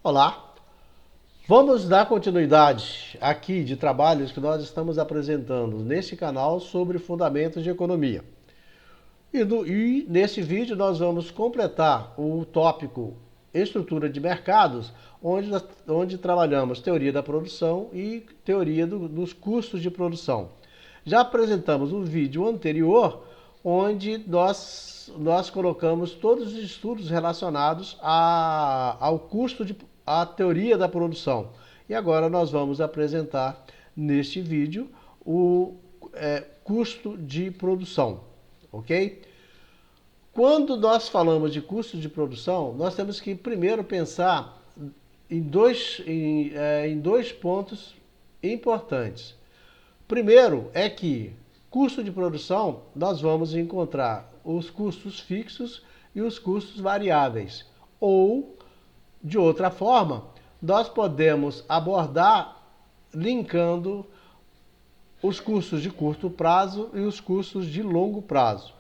Olá, vamos dar continuidade aqui de trabalhos que nós estamos apresentando neste canal sobre fundamentos de economia. E nesse vídeo nós vamos completar o tópico estrutura de mercados, onde trabalhamos teoria da produção e teoria dos custos de produção. Já apresentamos um vídeo anterior, onde nós colocamos todos os estudos relacionados ao custo à teoria da produção. E agora nós vamos apresentar neste vídeo o custo de produção, ok? Quando nós falamos de custo de produção, nós temos que primeiro pensar em dois pontos importantes. Primeiro é que custo de produção, nós vamos encontrar os custos fixos e os custos variáveis. Ou, de outra forma, nós podemos abordar linkando os custos de curto prazo e os custos de longo prazo.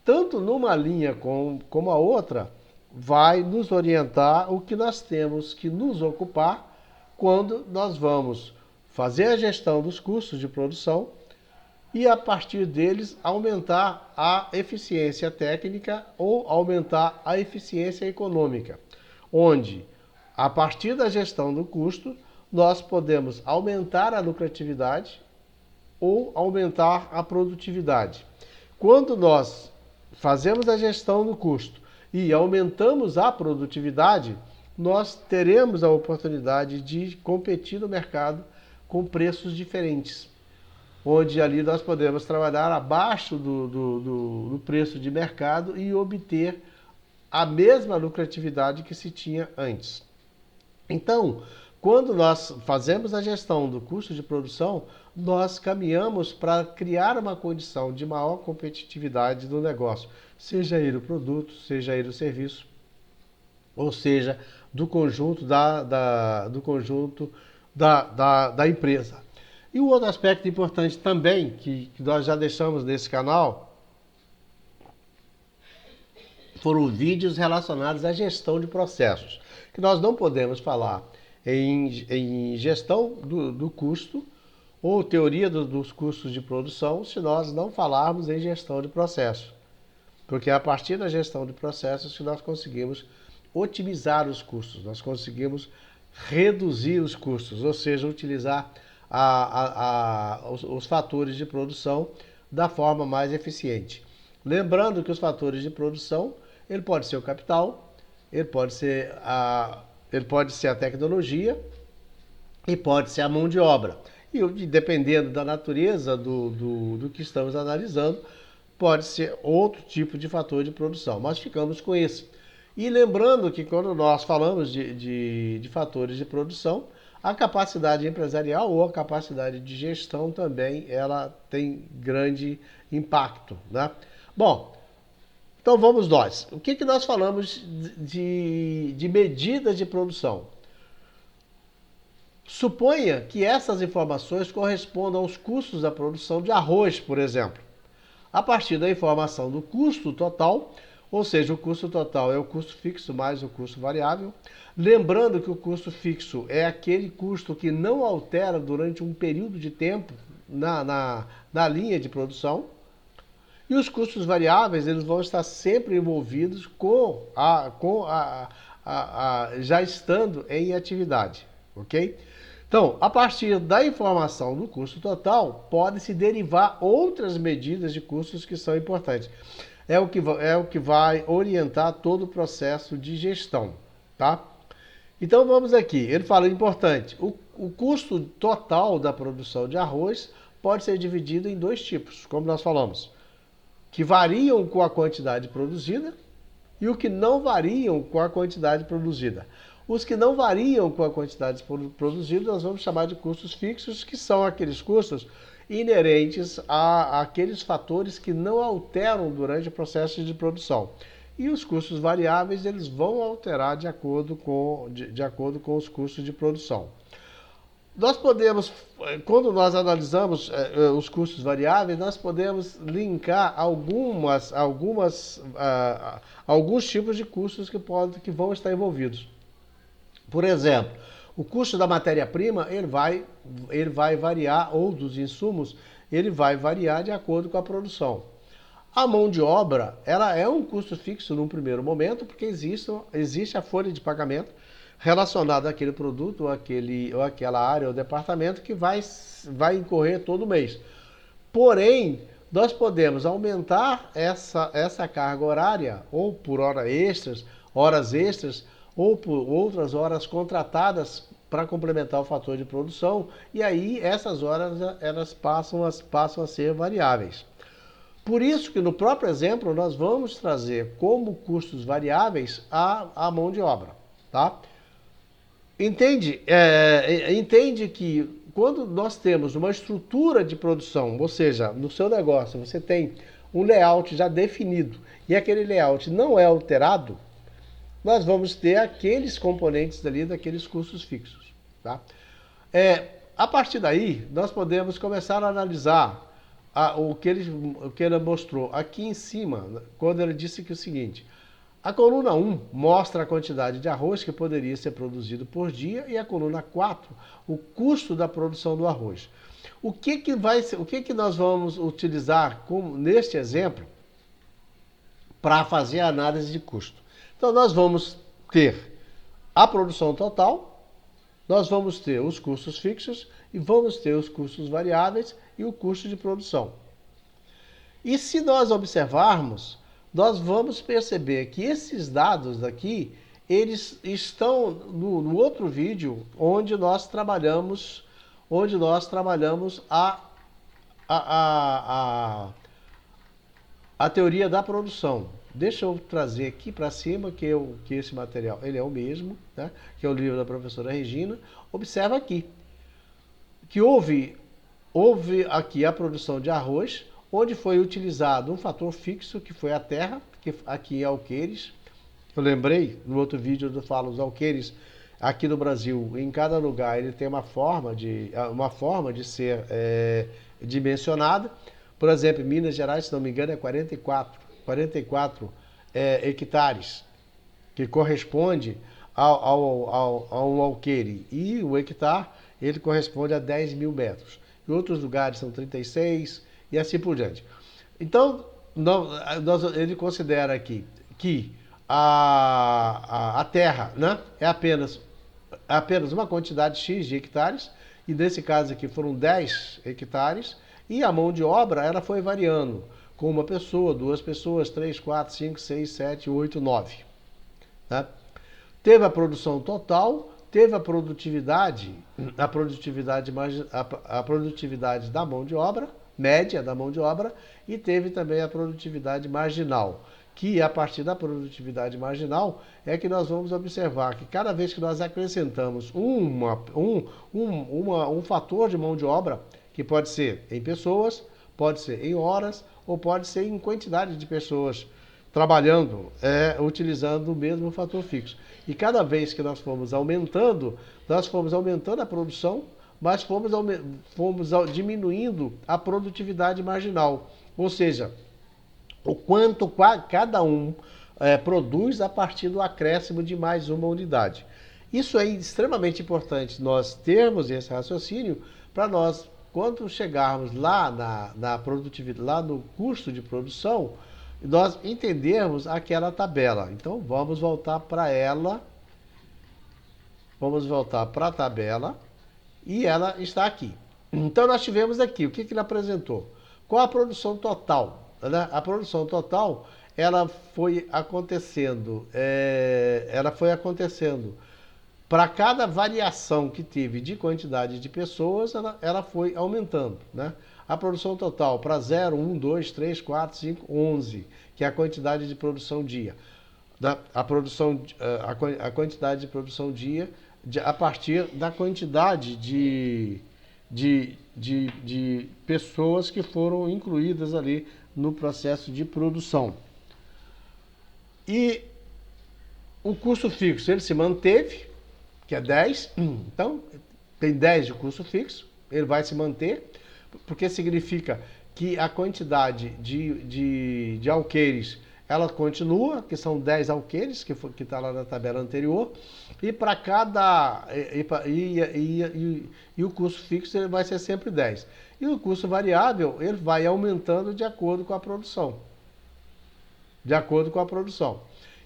Tanto numa linha como a outra, vai nos orientar o que nós temos que nos ocupar quando nós vamos fazer a gestão dos custos de produção e, a partir deles, aumentar a eficiência técnica ou aumentar a eficiência econômica, onde, a partir da gestão do custo, nós podemos aumentar a lucratividade ou aumentar a produtividade. Quando nós fazemos a gestão do custo e aumentamos a produtividade, nós teremos a oportunidade de competir no mercado com preços diferentes, onde ali nós podemos trabalhar abaixo do preço de mercado e obter a mesma lucratividade que se tinha antes. Então, quando nós fazemos a gestão do custo de produção, nós caminhamos para criar uma condição de maior competitividade do negócio, seja ele o produto, seja ele o serviço, ou seja, do conjunto da empresa. E o outro aspecto importante também, que nós já deixamos nesse canal, foram vídeos relacionados à gestão de processos, que nós não podemos falar em gestão do custo ou teoria dos custos de produção se nós não falarmos em gestão de processos. Porque é a partir da gestão de processos que nós conseguimos otimizar os custos, nós conseguimos reduzir os custos, ou seja, utilizar os fatores de produção da forma mais eficiente. Lembrando que os fatores de produção, ele pode ser o capital, ele pode ser a tecnologia e pode ser a mão de obra. E dependendo da natureza do que estamos analisando, pode ser outro tipo de fator de produção, mas ficamos com esse. E lembrando que quando nós falamos de fatores de produção, a capacidade empresarial ou a capacidade de gestão também ela tem grande impacto, né? Bom, então vamos nós. O que nós falamos de medidas de produção? Suponha que essas informações correspondam aos custos da produção de arroz, por exemplo. A partir da informação do custo total, ou seja, o custo total é o custo fixo mais o custo variável. Lembrando que o custo fixo é aquele custo que não altera durante um período de tempo na linha de produção. E os custos variáveis eles vão estar sempre envolvidos já estando em atividade, ok? Então, a partir da informação do custo total, pode-se derivar outras medidas de custos que são importantes. É o que vai orientar todo o processo de gestão, tá? Então vamos aqui, ele fala importante, o custo total da produção de arroz pode ser dividido em dois tipos, como nós falamos, que variam com a quantidade produzida e o que não variam com a quantidade produzida. Os que não variam com a quantidade produzida, nós vamos chamar de custos fixos, que são aqueles custos inerentes àqueles fatores que não alteram durante o processo de produção. E os custos variáveis, eles vão alterar de acordo com os custos de produção. Nós podemos, quando nós analisamos os custos variáveis, nós podemos linkar alguns tipos de custos que vão estar envolvidos. Por exemplo, o custo da matéria-prima ele vai variar, ou dos insumos, ele vai variar de acordo com a produção. A mão de obra, ela é um custo fixo num primeiro momento, porque existe a folha de pagamento relacionada àquele produto, ou aquela área ou departamento que vai incorrer todo mês. Porém, nós podemos aumentar essa carga horária, ou por horas extras, ou por outras horas contratadas para complementar o fator de produção, e aí essas horas elas passam a ser variáveis. Por isso que no próprio exemplo nós vamos trazer como custos variáveis a mão de obra, tá? Entende que quando nós temos uma estrutura de produção, ou seja, no seu negócio você tem um layout já definido e aquele layout não é alterado, nós vamos ter aqueles componentes ali daqueles custos fixos, tá? A partir daí, nós podemos começar a analisar o que ele mostrou aqui em cima, quando ele disse que é o seguinte: a coluna 1 mostra a quantidade de arroz que poderia ser produzido por dia e a coluna 4, o custo da produção do arroz. O que nós vamos utilizar neste exemplo para fazer a análise de custo? Então nós vamos ter a produção total, nós vamos ter os custos fixos e vamos ter os custos variáveis e o custo de produção. E se nós observarmos, nós vamos perceber que esses dados aqui, eles estão no outro vídeo onde nós trabalhamos a teoria da produção. Deixa eu trazer aqui para cima que esse material ele é o mesmo, né? Que é o livro da professora Regina. Observa aqui que houve aqui a produção de arroz, onde foi utilizado um fator fixo, que foi a terra, que aqui é alqueires. Eu lembrei, no outro vídeo eu falo, os alqueires aqui no Brasil, em cada lugar, ele tem uma forma de ser dimensionada. Por exemplo, em Minas Gerais, se não me engano, é 44 hectares, que corresponde a um alqueire. E o hectare, ele corresponde a 10 mil metros. Em outros lugares são 36 e assim por diante. Então, ele considera aqui que a terra, né, é apenas uma quantidade X de hectares, e nesse caso aqui foram 10 hectares, e a mão de obra ela foi variando, com uma pessoa, duas pessoas, 3, 4, 5, 6, 7, 8, 9. Né? Teve a produção total, teve a produtividade da mão de obra, média da mão de obra, e teve também a produtividade marginal, que a partir da produtividade marginal é que nós vamos observar que cada vez que nós acrescentamos um fator de mão de obra, que pode ser em pessoas, pode ser em horas, ou pode ser em quantidade de pessoas trabalhando, utilizando o mesmo fator fixo. E cada vez que nós fomos aumentando a produção, mas fomos diminuindo a produtividade marginal. Ou seja, o quanto cada um produz a partir do acréscimo de mais uma unidade. Isso é extremamente importante nós termos esse raciocínio para nós, quando chegarmos lá na produtividade, lá no custo de produção, nós entendermos aquela tabela. Então vamos voltar para ela. Vamos voltar para a tabela e ela está aqui. Então nós tivemos aqui, o que ele apresentou? Qual a produção total? Né? A produção total, ela foi acontecendo para cada variação que teve de quantidade de pessoas, ela foi aumentando, né? A produção total para 0, 1, 2, 3, 4, 5, 11, que é a quantidade de produção dia. A quantidade de produção dia a partir da quantidade de pessoas que foram incluídas ali no processo de produção. E o custo fixo, ele se manteve, que é 10, então tem 10 de custo fixo, ele vai se manter, porque significa que a quantidade de alqueires ela continua, que são 10 alqueires, que está lá na tabela anterior, e para cada. E o custo fixo ele vai ser sempre 10. E o custo variável ele vai aumentando de acordo com a produção. De acordo com a produção.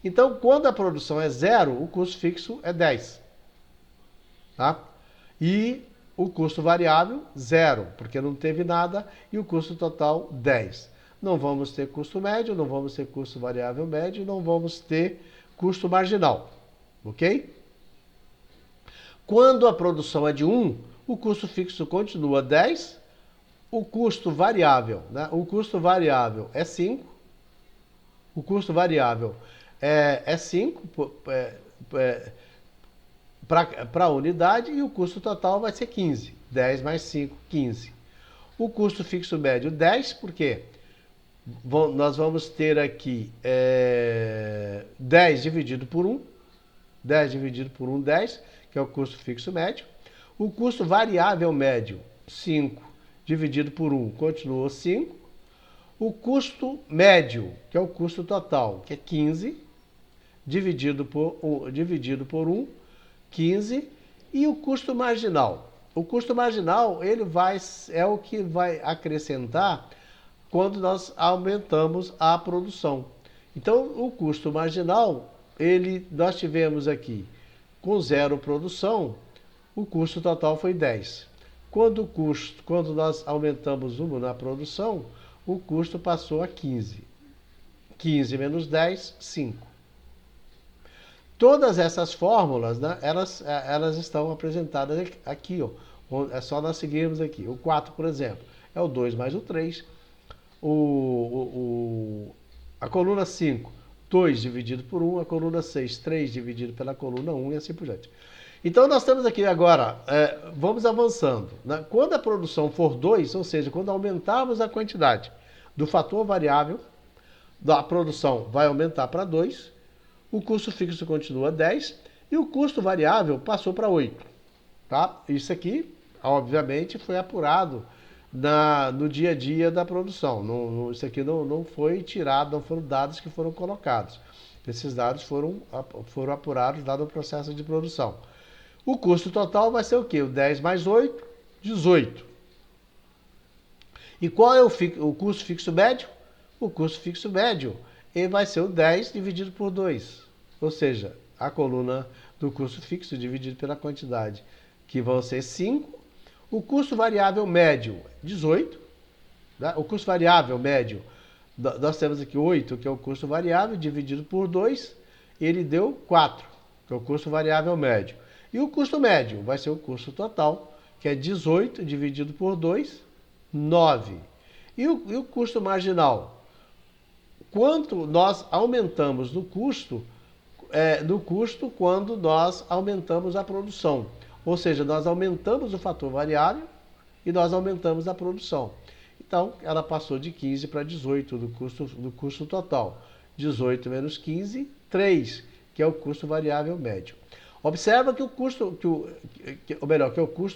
Então, quando a produção é 0, o custo fixo é 10. Tá? E o custo variável, 0, porque não teve nada, e o custo total, 10. Não vamos ter custo médio, não vamos ter custo variável médio, não vamos ter custo marginal. Ok? Quando a produção é de 1, o custo fixo continua 10, o custo variável, né? O custo variável é 5, o custo variável é 5 para a unidade e o custo total vai ser 15. 10 mais 5, 15. O custo fixo médio, 10, por quê? Nós vamos ter aqui 10 dividido por 1. 10 dividido por 1, 10, que é o custo fixo médio. O custo variável médio, 5 dividido por 1, continua 5. O custo médio, que é o custo total, que é 15, dividido por 1, 15. E o custo marginal. O custo marginal é o que vai acrescentar quando nós aumentamos a produção. Então, o custo marginal, nós tivemos aqui, com 0 produção, o custo total foi 10. Quando nós aumentamos 1 na produção, o custo passou a 15. 15 menos 10, 5. Todas essas fórmulas, né, elas estão apresentadas aqui, ó. É só nós seguirmos aqui. O 4, por exemplo, é o 2 mais o 3. A coluna 5, 2 dividido por 1. A coluna 6, 3 dividido pela coluna 1 e assim por diante. Então, nós temos aqui agora, vamos avançando. Né? Quando a produção for 2, ou seja, quando aumentarmos a quantidade do fator variável, da produção vai aumentar para 2, o custo fixo continua 10 e o custo variável passou para 8. Tá? Isso aqui, obviamente, foi apurado no dia a dia da produção. Isso aqui não foi tirado, não foram dados que foram colocados. Esses dados foram apurados lá no processo de produção. O custo total vai ser o quê? O 10 mais 8, 18. E qual é o custo fixo médio? O custo fixo médio ele vai ser o 10 dividido por 2. Ou seja, a coluna do custo fixo dividido pela quantidade, que vão ser 5. O custo variável médio, 18. Né? O custo variável médio, nós temos aqui 8, que é o custo variável, dividido por 2, ele deu 4, que é o custo variável médio. E o custo médio vai ser o custo total, que é 18 dividido por 2, 9. E o custo marginal? Quanto nós aumentamos no custo quando nós aumentamos a produção. Ou seja, nós aumentamos o fator variável e nós aumentamos a produção. Então, ela passou de 15 para 18 do custo total. 18 menos 15, 3, que é o custo variável médio. Observa que o custo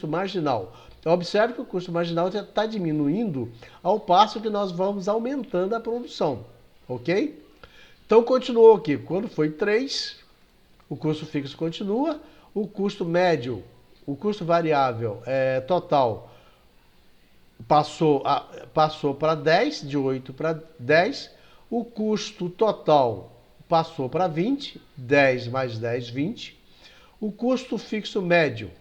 marginal. Observe que o custo marginal está diminuindo ao passo que nós vamos aumentando a produção. Ok? Então, continuou aqui. Quando foi 3, o custo fixo continua. O custo médio, o custo variável total passou para 10, de 8 para 10. O custo total passou para 20, 10 mais 10, 20. O custo fixo médio,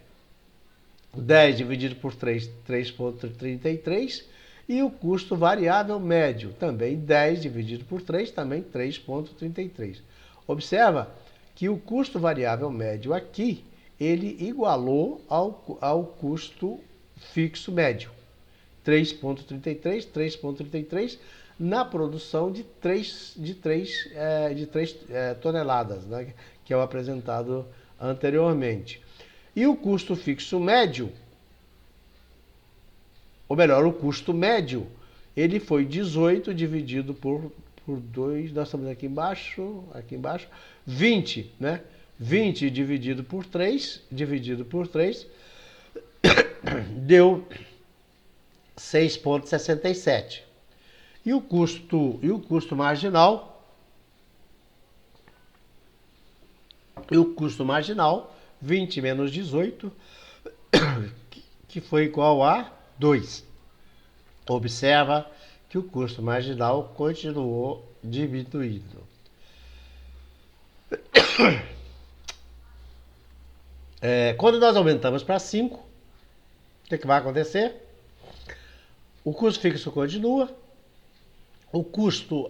10 dividido por 3, 3,33. E o custo variável médio, também 10 dividido por 3, também 3,33. Observa que o custo variável médio aqui, ele igualou ao custo fixo médio. 3,33 na produção de 3 toneladas, né, que é o apresentado anteriormente. E o custo fixo médio, ou melhor, o custo médio, ele foi 18 dividido por 2, nós estamos aqui embaixo, 20, né? 20 dividido por 3, deu 6,67. E o custo marginal, E o custo marginal, 20 menos 18, que foi igual a 2. Observa que o custo marginal continuou diminuindo. Quando nós aumentamos para 5, o que vai acontecer? O custo fixo continua, o custo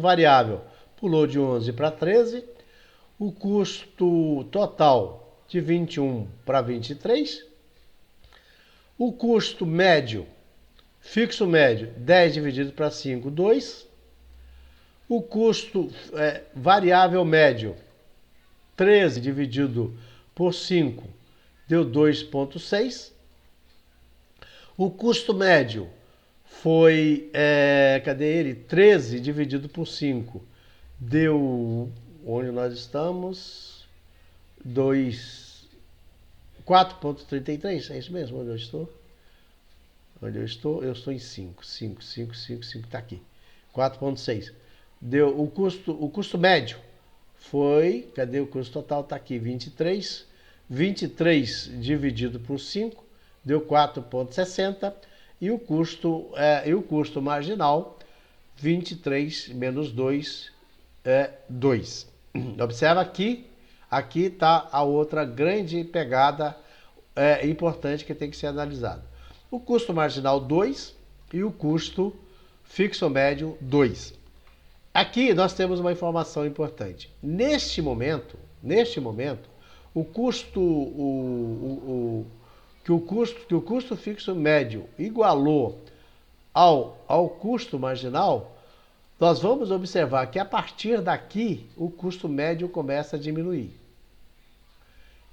variável pulou de 11 para 13, o custo total de 21 para 23, o custo médio, fixo médio, 10 dividido para 5, 2, o custo variável médio, 13 dividido por 5, deu 2,6. O custo médio foi, cadê ele? 13 dividido por 5, deu, onde nós estamos? 4,33, é isso mesmo, onde eu estou? Onde eu estou? Eu estou em 5, está aqui. 4,6. Deu o custo médio foi, cadê o custo total? Está aqui, 23. 23 dividido por 5, deu 4,60. E o custo marginal, 23 menos 2, 2. Observa aqui está a outra grande pegada importante que tem que ser analisada. O custo marginal 2 e o custo fixo médio 2. Aqui nós temos uma informação importante. Neste momento, o custo fixo médio igualou ao custo marginal, nós vamos observar que a partir daqui o custo médio começa a diminuir.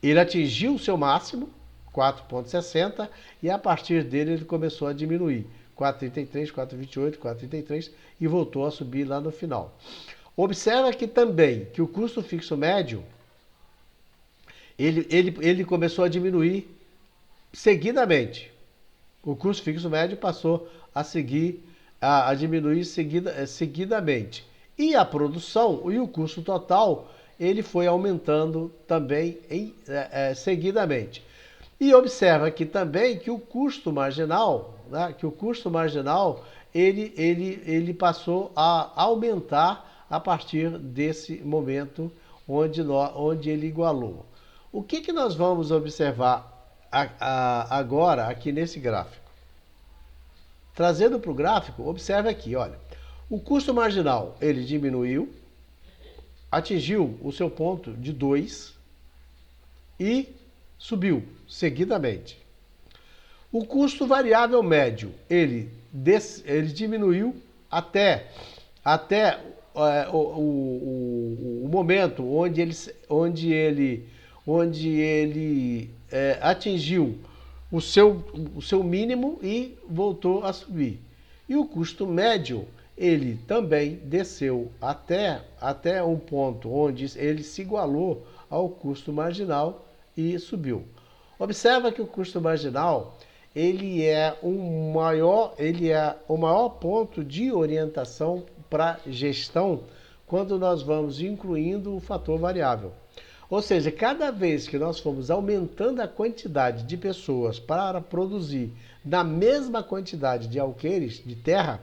Ele atingiu o seu máximo, 4,60, e a partir dele ele começou a diminuir. 4,33, 4,28, 4,33 e voltou a subir lá no final. Observa aqui também que o custo fixo médio ele começou a diminuir seguidamente. O custo fixo médio passou a diminuir seguidamente. E a produção e o custo total ele foi aumentando também seguidamente. E observa aqui também que o custo marginal, né, ele passou a aumentar a partir desse momento onde ele igualou. O que nós vamos observar agora aqui nesse gráfico? Trazendo para o gráfico, observe aqui, olha. O custo marginal ele diminuiu, atingiu o seu ponto de 2 e subiu seguidamente. O custo variável médio, ele diminuiu até o momento onde ele atingiu o seu mínimo e voltou a subir. E o custo médio, ele também desceu até um ponto onde ele se igualou ao custo marginal e subiu. Observa que o custo marginal ele é o maior ponto de orientação para gestão quando nós vamos incluindo o fator variável. Ou seja, cada vez que nós formos aumentando a quantidade de pessoas para produzir na mesma quantidade de alqueires de terra,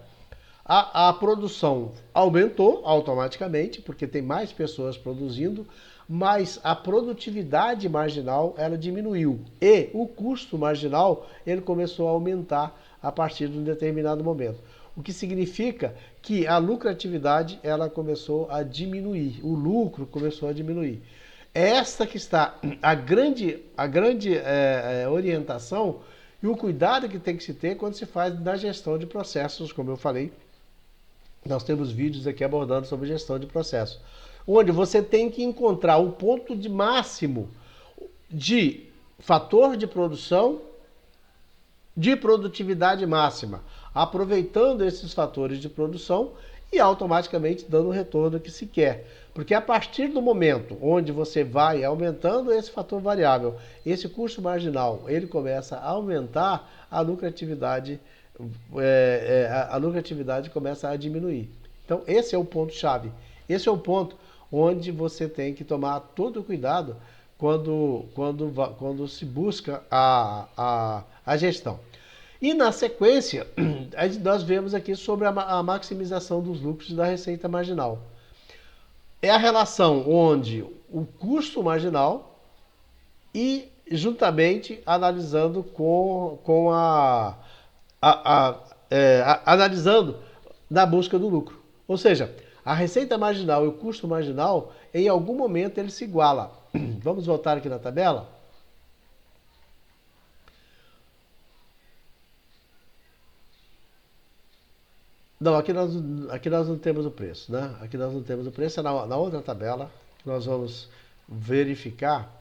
a produção aumentou automaticamente, porque tem mais pessoas produzindo, mas a produtividade marginal ela diminuiu e o custo marginal ele começou a aumentar a partir de um determinado momento. O que significa que a lucratividade ela começou a diminuir, o lucro começou a diminuir. É esta que está a grande orientação e o cuidado que tem que se ter quando se faz na gestão de processos, como eu falei. Nós temos vídeos aqui abordando sobre gestão de processos, onde você tem que encontrar o ponto de máximo de fator de produção, de produtividade máxima, aproveitando esses fatores de produção e automaticamente dando o retorno que se quer. Porque a partir do momento onde você vai aumentando esse fator variável, esse custo marginal, ele começa a aumentar, a lucratividade começa a diminuir. Então esse é o ponto-chave. Esse é o ponto onde você tem que tomar todo o cuidado quando se busca a gestão. E na sequência, nós vemos aqui sobre a maximização dos lucros da receita marginal. É a relação onde o custo marginal e juntamente analisando analisando na busca do lucro. Ou seja, a receita marginal e o custo marginal, em algum momento, ele se iguala. Vamos voltar aqui na tabela? Não, aqui nós não temos o preço, né? Aqui nós não temos o preço, é na outra tabela que nós vamos verificar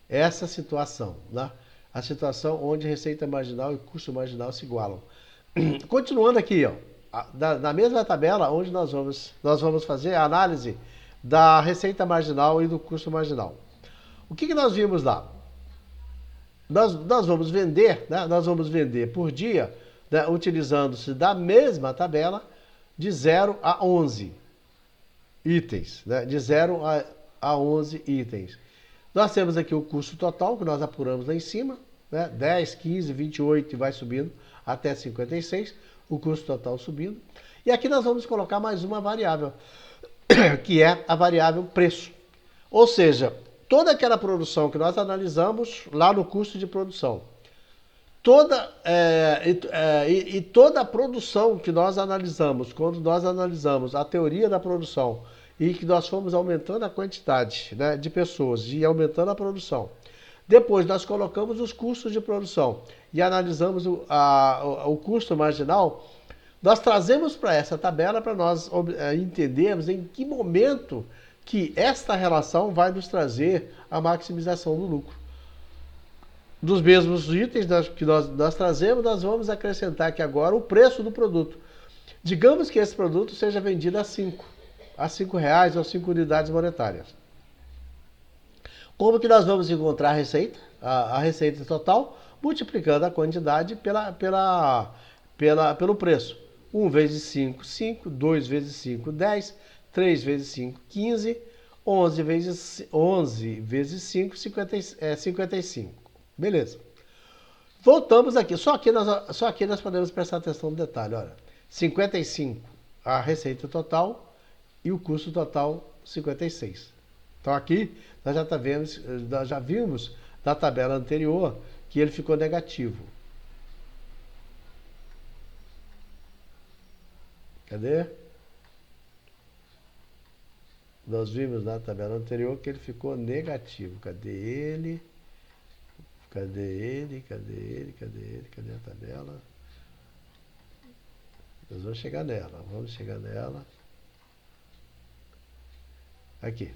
essa situação, né? A situação onde receita marginal e custo marginal se igualam. Continuando aqui, ó, na mesma tabela onde nós vamos fazer a análise da receita marginal e do custo marginal. O que nós vimos lá? Nós vamos vender, né? Nós vamos vender por dia, né, utilizando-se da mesma tabela de 0 a 11 itens, né? De 0 a 11 itens. Nós temos aqui o custo total, que nós apuramos lá em cima, né? 10, 15, 28 e vai subindo até 56, o custo total subindo. E aqui nós vamos colocar mais uma variável, que é a variável preço. Ou seja, toda aquela produção que nós analisamos lá no custo de produção, toda a produção que nós analisamos, quando nós analisamos a teoria da produção e que nós fomos aumentando a quantidade, né, de pessoas e aumentando a produção, depois nós colocamos os custos de produção e analisamos o custo marginal, nós trazemos para essa tabela para nós entendermos em que momento que esta relação vai nos trazer a maximização do lucro. Dos mesmos itens que nós trazemos, nós vamos acrescentar aqui agora o preço do produto. Digamos que esse produto seja vendido a 5 reais ou 5 unidades monetárias. Como que nós vamos encontrar a receita? A receita total, multiplicando a quantidade pelo preço. 1 vezes 5, 5. 2 vezes 5, 10. 3 vezes 5, 15. 11 vezes 5, 55. Beleza. Voltamos aqui. Só aqui nós podemos prestar atenção no detalhe. Olha, 55 a receita total e o custo total 56. Então aqui nós já vimos na tabela anterior que ele ficou negativo. Cadê? Nós vimos na tabela anterior que ele ficou negativo. Cadê ele? Cadê ele? Cadê ele? Cadê ele? Cadê a tabela? Nós vamos chegar nela. Vamos chegar nela. Aqui.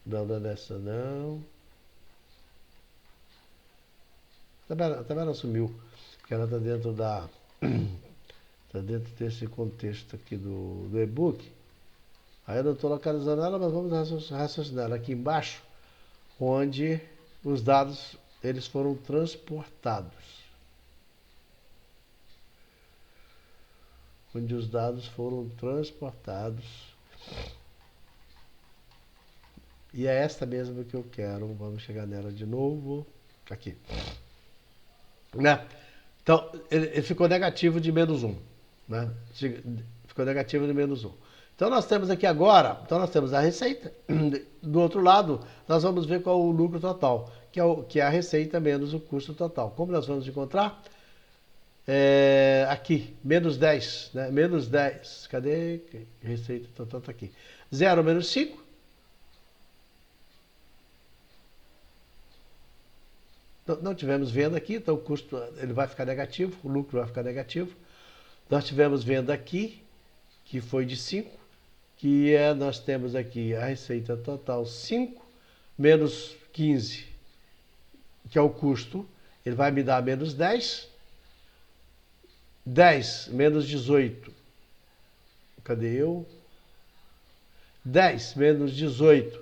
Não, não é nessa não. A tabela sumiu. Porque ela está dentro está dentro desse contexto aqui do e-book. Aí eu não estou localizando ela, mas vamos raciocinar ela aqui embaixo, onde os dados eles foram transportados. Onde os dados foram transportados. E é esta mesma que eu quero. Vamos chegar nela de novo. Aqui. Né? Então, ele ficou negativo de menos 1. Né? Ficou negativo de menos 1. Então nós temos aqui agora, nós temos a receita. Do outro lado, nós vamos ver qual é o lucro total, que é a receita menos o custo total. Como nós vamos encontrar? Aqui, menos 10. Né? Menos 10. Cadê? Receita total está aqui. 0 menos 5. Não tivemos venda aqui, então o custo ele vai ficar negativo, o lucro vai ficar negativo. Nós tivemos venda aqui, que foi de 5. Nós temos aqui a receita total 5, menos 15, que é o custo, ele vai me dar menos 10. 10 menos 18, cadê eu? 10 menos 18,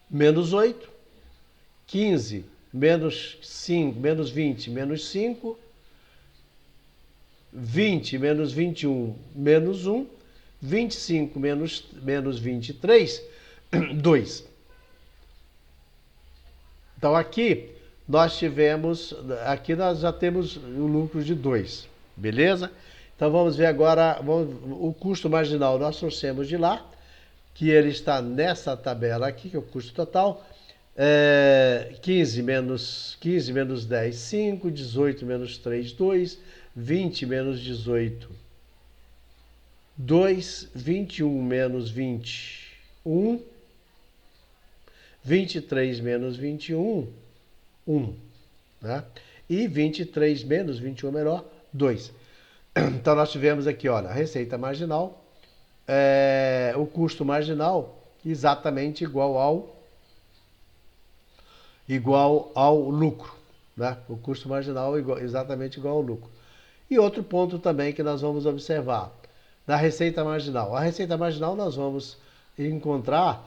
menos 8. 15 menos 5, menos 20, menos 5. 20 menos 21, menos 1. 25 menos 23, 2. Então aqui nós já temos o lucro de 2, beleza? Então vamos ver agora o custo marginal, nós trouxemos de lá, que ele está nessa tabela aqui, que é o custo total. 15 menos 10, 5, 18 menos 3, 2, 20 menos 18, 2, 21 menos 20, 1, 23 menos 21, 1, né? E 23 menos 21 melhor, 2. Então nós tivemos aqui, olha, a receita marginal, o custo marginal exatamente igual ao lucro, né? O custo marginal exatamente igual ao lucro. E outro ponto também que nós vamos observar, na receita marginal. A receita marginal nós vamos encontrar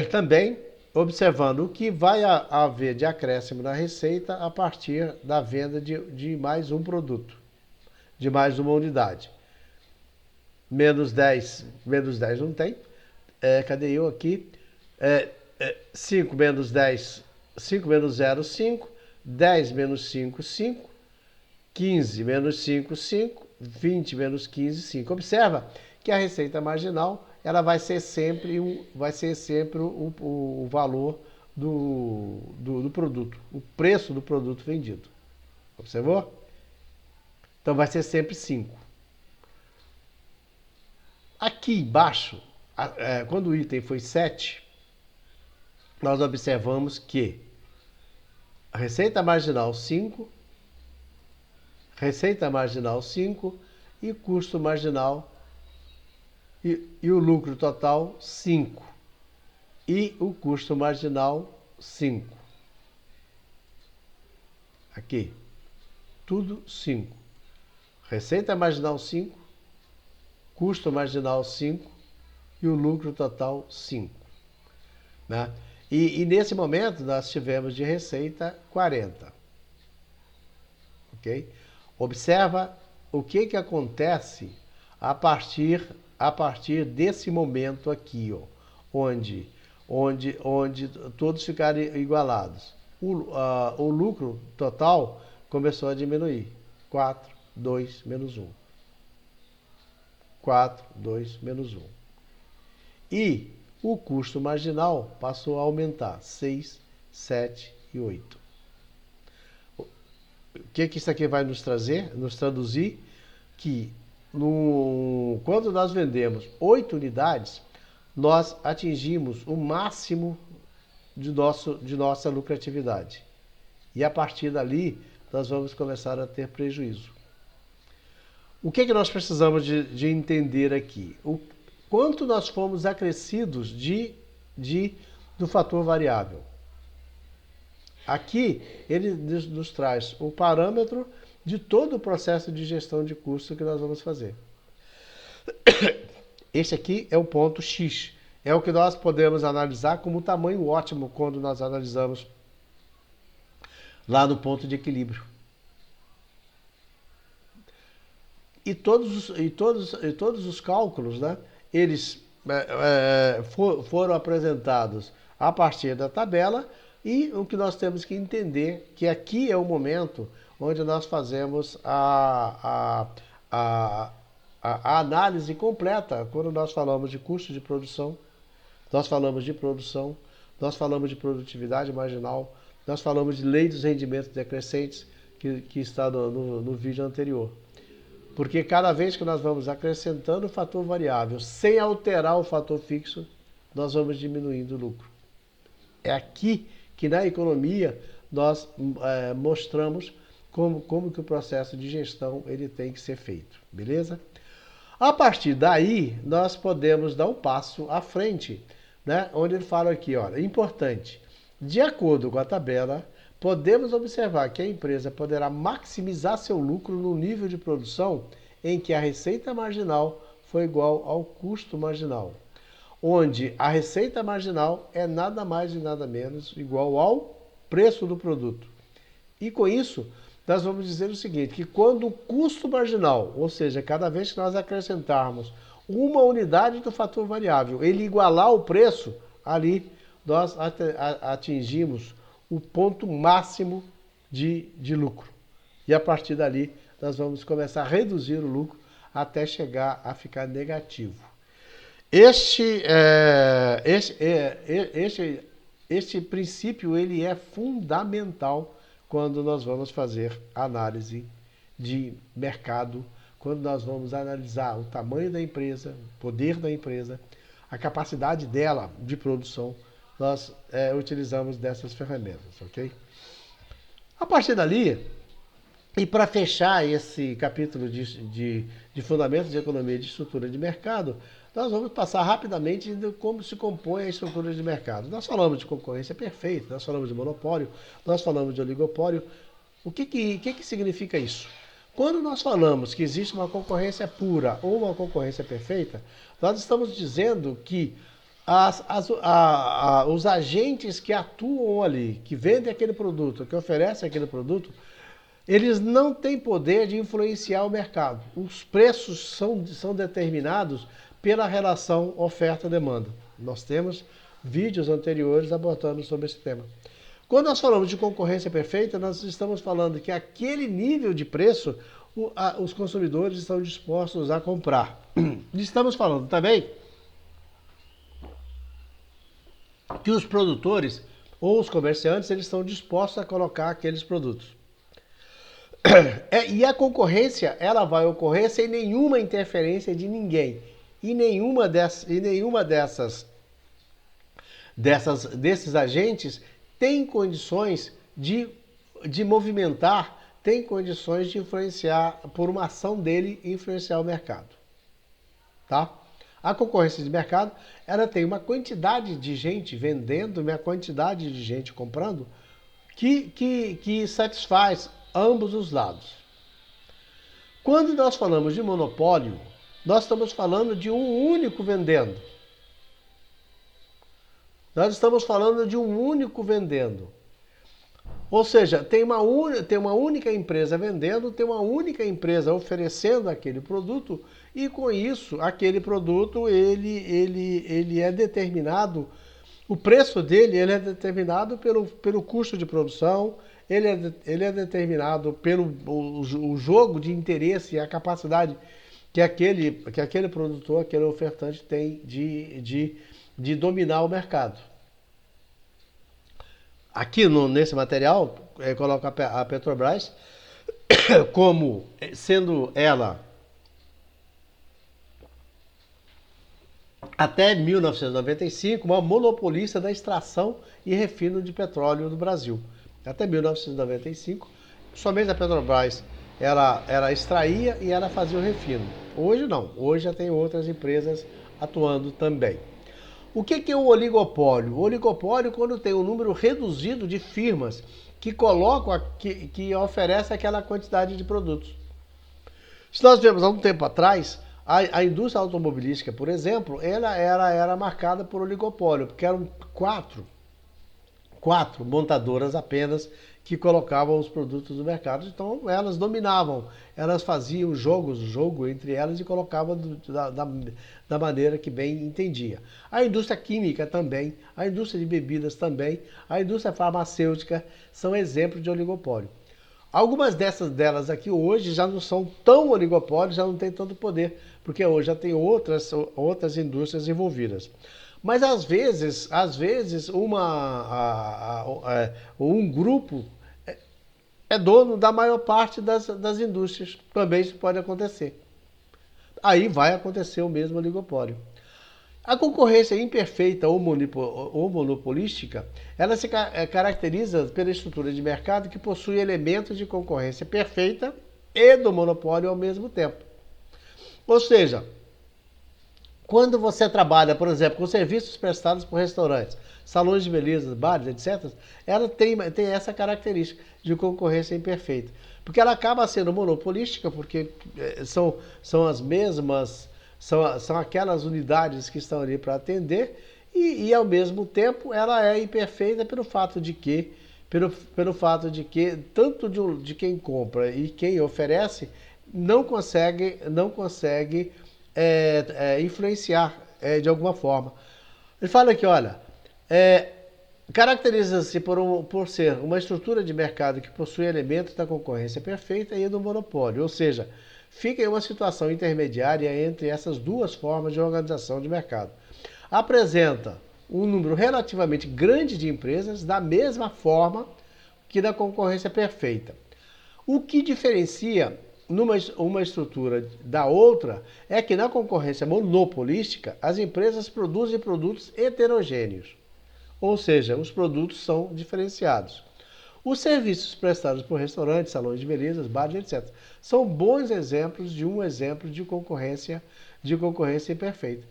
também observando o que vai haver de acréscimo na receita a partir da venda de mais um produto, de mais uma unidade. Menos 10 não tem. Cadê eu aqui? 5 menos 10, 5 menos 0, 5. 10 menos 5, 5. 15 menos 5, 5. 20 menos 15, 5. Observa que a receita marginal ela vai ser sempre o valor do produto, o preço do produto vendido. Observou? Então vai ser sempre 5. Aqui embaixo, quando o item foi 7, nós observamos que a receita marginal 5, e custo marginal e o lucro total 5 e o custo marginal 5. Aqui, tudo 5. Receita marginal 5, custo marginal 5 e o lucro total 5. Né? E nesse momento nós tivemos de receita 40. Ok? Observa o que acontece a partir desse momento aqui, ó, onde todos ficaram igualados. O lucro total começou a diminuir. 4, 2, menos 1. 4, 2, menos 1. E o custo marginal passou a aumentar. 6, 7 e 8. O que isso aqui vai nos trazer? Nos traduzir que quando nós vendemos 8 unidades, nós atingimos o máximo de nossa lucratividade. E a partir dali, nós vamos começar a ter prejuízo. O que nós precisamos de entender aqui? O quanto nós fomos acrescidos do fator variável. Aqui, ele nos traz o parâmetro de todo o processo de gestão de custo que nós vamos fazer. Esse aqui é o ponto X. É o que nós podemos analisar como tamanho ótimo quando nós analisamos lá no ponto de equilíbrio. E todos os cálculos, né, eles foram apresentados a partir da tabela, e o que nós temos que entender que aqui é o momento onde nós fazemos a análise completa. Quando nós falamos de custo de produção, nós falamos de produção, nós falamos de produtividade marginal, nós falamos de lei dos rendimentos decrescentes, que está no vídeo anterior. Porque cada vez que nós vamos acrescentando o fator variável sem alterar o fator fixo, nós vamos diminuindo o lucro. É aqui que na economia nós mostramos como que o processo de gestão ele tem que ser feito, beleza? A partir daí, nós podemos dar um passo à frente, né? Onde ele fala aqui, olha, importante, de acordo com a tabela, podemos observar que a empresa poderá maximizar seu lucro no nível de produção em que a receita marginal for igual ao custo marginal, onde a receita marginal é nada mais e nada menos igual ao preço do produto. E com isso, nós vamos dizer o seguinte, que quando o custo marginal, ou seja, cada vez que nós acrescentarmos uma unidade do fator variável. Ele igualar o preço, ali nós atingimos o ponto máximo de lucro. E a partir dali, nós vamos começar a reduzir o lucro até chegar a ficar negativo. Este princípio ele é fundamental quando nós vamos fazer análise de mercado, quando nós vamos analisar o tamanho da empresa, o poder da empresa, a capacidade dela de produção, nós utilizamos dessas ferramentas, ok? A partir dali, e para fechar esse capítulo de fundamentos de economia e de estrutura de mercado, nós vamos passar rapidamente de como se compõe a estrutura de mercado. Nós falamos de concorrência perfeita, nós falamos de monopólio, nós falamos de oligopólio. O que significa isso? Quando nós falamos que existe uma concorrência pura ou uma concorrência perfeita, nós estamos dizendo que os agentes que atuam ali, que vendem aquele produto, que oferecem aquele produto, eles não têm poder de influenciar o mercado. Os preços são determinados pela relação oferta-demanda. Nós temos vídeos anteriores abordando sobre esse tema. Quando nós falamos de concorrência perfeita, nós estamos falando que aquele nível de preço os consumidores estão dispostos a comprar. Estamos falando também que os produtores ou os comerciantes eles estão dispostos a colocar aqueles produtos. E a concorrência ela vai ocorrer sem nenhuma interferência de ninguém. E nenhuma desses agentes tem condições de movimentar, tem condições de influenciar, por uma ação dele, influenciar o mercado. Tá? A concorrência de mercado, ela tem uma quantidade de gente vendendo, uma quantidade de gente comprando, que satisfaz ambos os lados. Quando nós falamos de monopólio, nós estamos falando de um único vendendo. Nós estamos falando de um único vendendo. Ou seja, tem uma única empresa vendendo, tem uma única empresa oferecendo aquele produto e com isso, aquele produto ele é determinado, o preço dele ele é determinado pelo custo de produção, ele é determinado pelo o jogo de interesse e a capacidade que aquele produtor, aquele ofertante tem de dominar o mercado. Aqui nesse material, coloca a Petrobras como sendo ela, até 1995, uma monopolista da extração e refino de petróleo no Brasil. Até 1995, somente a Petrobras ela extraía e ela fazia o refino. Hoje não, hoje já tem outras empresas atuando também. O que é o oligopólio? O oligopólio é quando tem um número reduzido de firmas que colocam, que oferecem aquela quantidade de produtos. Se nós vemos há um tempo atrás, a indústria automobilística, por exemplo, ela era marcada por oligopólio, porque eram quatro montadoras apenas que colocavam os produtos no mercado. Então elas dominavam, elas faziam jogo entre elas e colocavam da maneira que bem entendia. A indústria química também, a indústria de bebidas também, a indústria farmacêutica são exemplos de oligopólio. Algumas delas aqui hoje já não são tão oligopólios, já não tem tanto poder, porque hoje já tem outras indústrias envolvidas. Mas às vezes um grupo é dono da maior parte das indústrias. Também isso pode acontecer. Aí vai acontecer o mesmo oligopólio. A concorrência imperfeita ou monopolística, ela se caracteriza pela estrutura de mercado que possui elementos de concorrência perfeita e do monopólio ao mesmo tempo. Ou seja, quando você trabalha, por exemplo, com serviços prestados por restaurantes, salões de beleza, bares, etc., ela tem essa característica de concorrência imperfeita. Porque ela acaba sendo monopolística, porque são as mesmas, são aquelas unidades que estão ali para atender, e ao mesmo tempo ela é imperfeita pelo fato de que tanto de quem compra e quem oferece não consegue influenciar de alguma forma. Ele fala aqui, olha, é, caracteriza-se por ser uma estrutura de mercado que possui elementos da concorrência perfeita e do monopólio, ou seja, fica em uma situação intermediária entre essas duas formas de organização de mercado. Apresenta um número relativamente grande de empresas da mesma forma que da concorrência perfeita. O que diferencia uma estrutura da outra é que na concorrência monopolística as empresas produzem produtos heterogêneos. Ou seja, os produtos são diferenciados. Os serviços prestados por restaurantes, salões de beleza, bares, etc., são bons exemplos de um exemplo de concorrência imperfeita.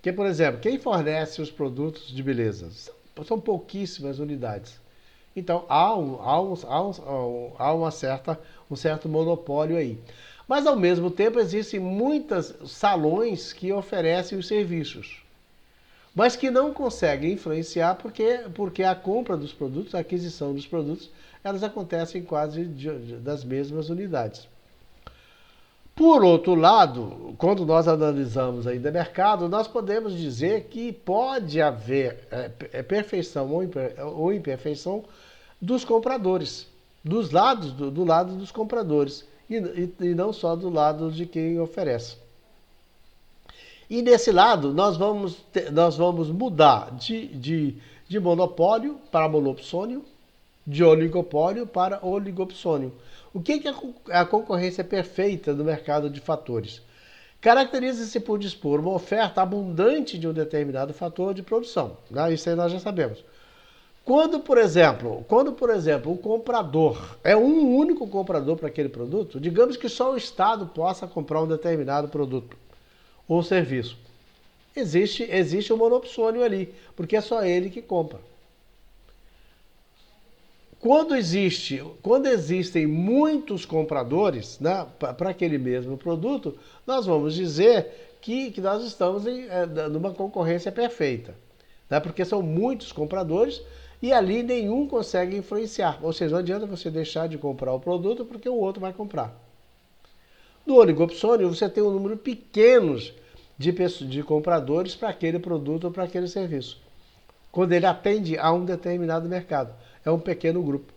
Que, por exemplo, quem fornece os produtos de beleza? São pouquíssimas unidades. Então há um certo monopólio aí. Mas ao mesmo tempo existem muitos salões que oferecem os serviços, mas que não conseguem influenciar porque a compra dos produtos, a aquisição dos produtos, elas acontecem quase das mesmas unidades. Por outro lado, quando nós analisamos ainda mercado, nós podemos dizer que pode haver perfeição ou imperfeição dos compradores, do lado dos compradores, e não só do lado de quem oferece. E nesse lado, nós vamos mudar de monopólio para monopsônio, de oligopólio para oligopsônio. O que é a concorrência perfeita no mercado de fatores? Caracteriza-se por dispor uma oferta abundante de um determinado fator de produção. Né? Isso aí nós já sabemos. Quando, por exemplo, o comprador é um único comprador para aquele produto, digamos que só o Estado possa comprar um determinado produto ou serviço. Existe um monopsônio ali, porque é só ele que compra. Quando existem muitos compradores, né, para aquele mesmo produto, nós vamos dizer que nós estamos numa concorrência perfeita. Né, porque são muitos compradores e ali nenhum consegue influenciar. Ou seja, não adianta você deixar de comprar o produto porque o outro vai comprar. No oligopsônio, você tem um número pequeno de compradores para aquele produto ou para aquele serviço. Quando ele atende a um determinado mercado. É um pequeno grupo.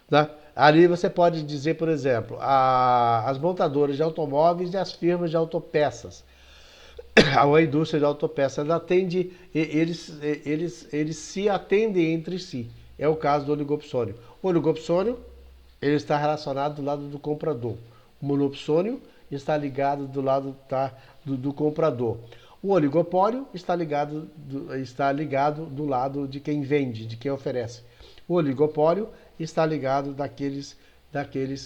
Né? Ali você pode dizer, por exemplo, as montadoras de automóveis e as firmas de autopeças. A indústria de autopeças atende, eles se atendem entre si. É o caso do oligopsônio. O oligopsônio ele está relacionado do lado do comprador. O monopsônio está ligado do lado do comprador. O oligopólio está ligado do lado de quem vende, de quem oferece. O oligopólio está ligado daqueles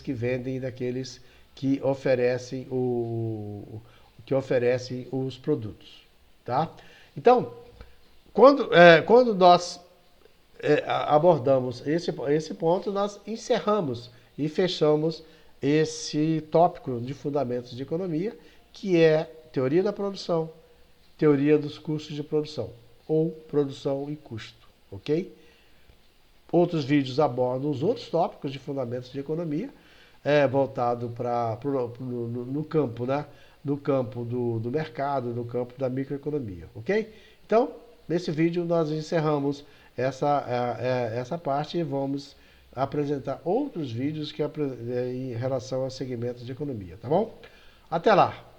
que vendem, daqueles que oferecem os produtos. Tá? Então, quando nós abordamos esse ponto, nós encerramos e fechamos esse tópico de fundamentos de economia, que é teoria da produção, teoria dos custos de produção, ou produção e custo, ok? Outros vídeos abordam os outros tópicos de fundamentos de economia, voltado no campo, né? No campo do mercado, no campo da microeconomia, ok? Então, nesse vídeo nós encerramos essa parte e vamos apresentar outros vídeos em relação aos segmentos de economia, tá bom? Até lá!